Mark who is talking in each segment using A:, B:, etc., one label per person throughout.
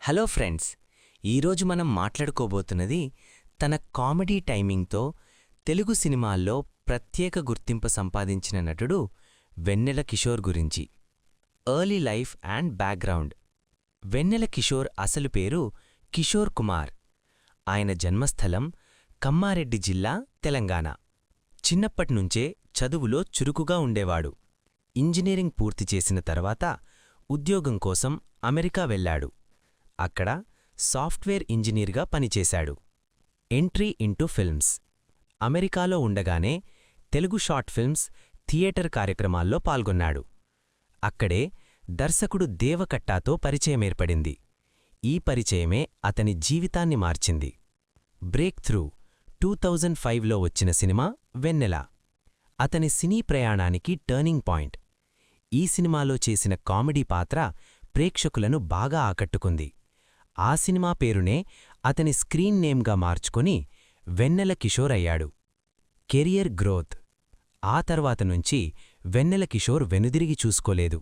A: Hello friends, ఈరోజు మనం మాట్లాడుకోబోతున్నది తన కామెడీ టైమింగ్తో తెలుగు సినిమాల్లో ప్రత్యేక గుర్తింపు సంపాదించిన నటుడు వెన్నెల కిషోర్ గురించి. Early life and background. Vennela Kishore అసలు పేరు కిషోర్ కుమార్. ఆయన జన్మస్థలం కమ్మారెడ్డి జిల్లా, తెలంగాణ. చిన్నప్పట్నుంచే చదువులో చురుకుగా ఉండేవాడు. ఇంజనీరింగ్ పూర్తి చేసిన తర్వాత ఉద్యోగం కోసం అమెరికా వెళ్లాడు. అక్కడ సాఫ్ట్వేర్ ఇంజనీర్గా పనిచేశాడు. Entry into films. అమెరికాలో ఉండగానే తెలుగు షార్ట్ ఫిల్మ్స్, థియేటర్ కార్యక్రమాల్లో పాల్గొన్నాడు. అక్కడే దర్శకుడు దేవకట్టాతో పరిచయమేర్పడింది. ఈ పరిచయమే అతని జీవితాన్ని మార్చింది. బ్రేక్ త్రూ 2005లో వచ్చిన సినిమా వెన్నెల అతని సినీ ప్రయాణానికి టర్నింగ్ పాయింట్. ఈ సినిమాలో చేసిన కామెడీ పాత్ర ప్రేక్షకులను బాగా ఆకట్టుకుంది. ఆ సినిమా పేరునే అతని స్క్రీన్ నేమ్గా మార్చుకొని వెన్నెల కిషోర్ అయ్యాడు. Career growth. ఆ తర్వాత నుంచి వెన్నెల కిషోర్ వెనుదిరిగి చూసుకోలేదు.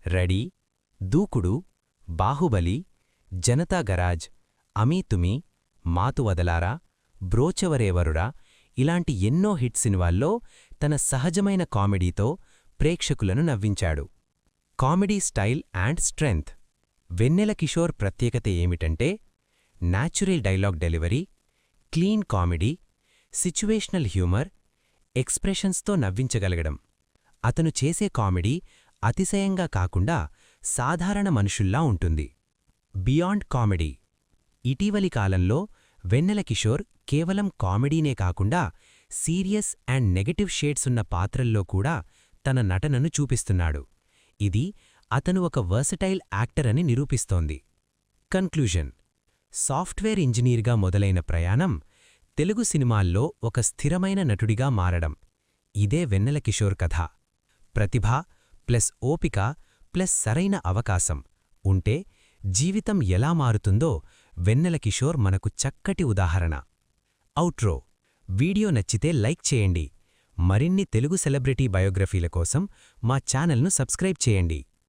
A: రెడీ, దూకుడు, బాహుబలి, జనతా గరాజ్, అమీ తుమీ, మాతు వదలారా, బ్రోచెవరేవరురా ఇలాంటి ఎన్నో హిట్ సినిమాల్లో తన సహజమైన కామెడీతో ప్రేక్షకులను నవ్వించాడు. Comedy style and strength. Vennela Kishore ప్రత్యేకత ఏమిటంటే natural dialogue delivery, clean comedy, situational humour, ఎక్స్ప్రెషన్స్తో నవ్వించగలగడం. అతను చేసే కామెడీ అతిశయంగా కాకుండా సాధారణ మనుషుల్లా ఉంటుంది. Beyond comedy. ఇటీవలి కాలంలో వెన్నెల కిషోర్ కేవలం కామెడీనే కాకుండా సీరియస్ అండ్ నెగటివ్ షేడ్సున్న పాత్రల్లో కూడా తన నటనను చూపిస్తున్నాడు. ఇది అతను ఒక వర్సటైల్ యాక్టర్ అని నిరూపిస్తోంది. కన్క్లూజన్. సాఫ్ట్వేర్ ఇంజనీర్గా మొదలైన ప్రయాణం తెలుగు సినిమాల్లో ఒక స్థిరమైన నటుడిగా మారడం. ఇదే వెన్నెల కిషోర్ కథ. ప్రతిభ ప్లస్ ఓపిక ప్లస్ సరైన అవకాశం ఉంటే జీవితం ఎలా మారుతుందో వెన్నెల కిషోర్ మనకు చక్కటి ఉదాహరణ. ఔట్రో. వీడియో నచ్చితే లైక్ చేయండి. మరిన్ని తెలుగు సెలబ్రిటీ బయోగ్రఫీల కోసం మా ఛానల్ను సబ్స్క్రైబ్ చేయండి.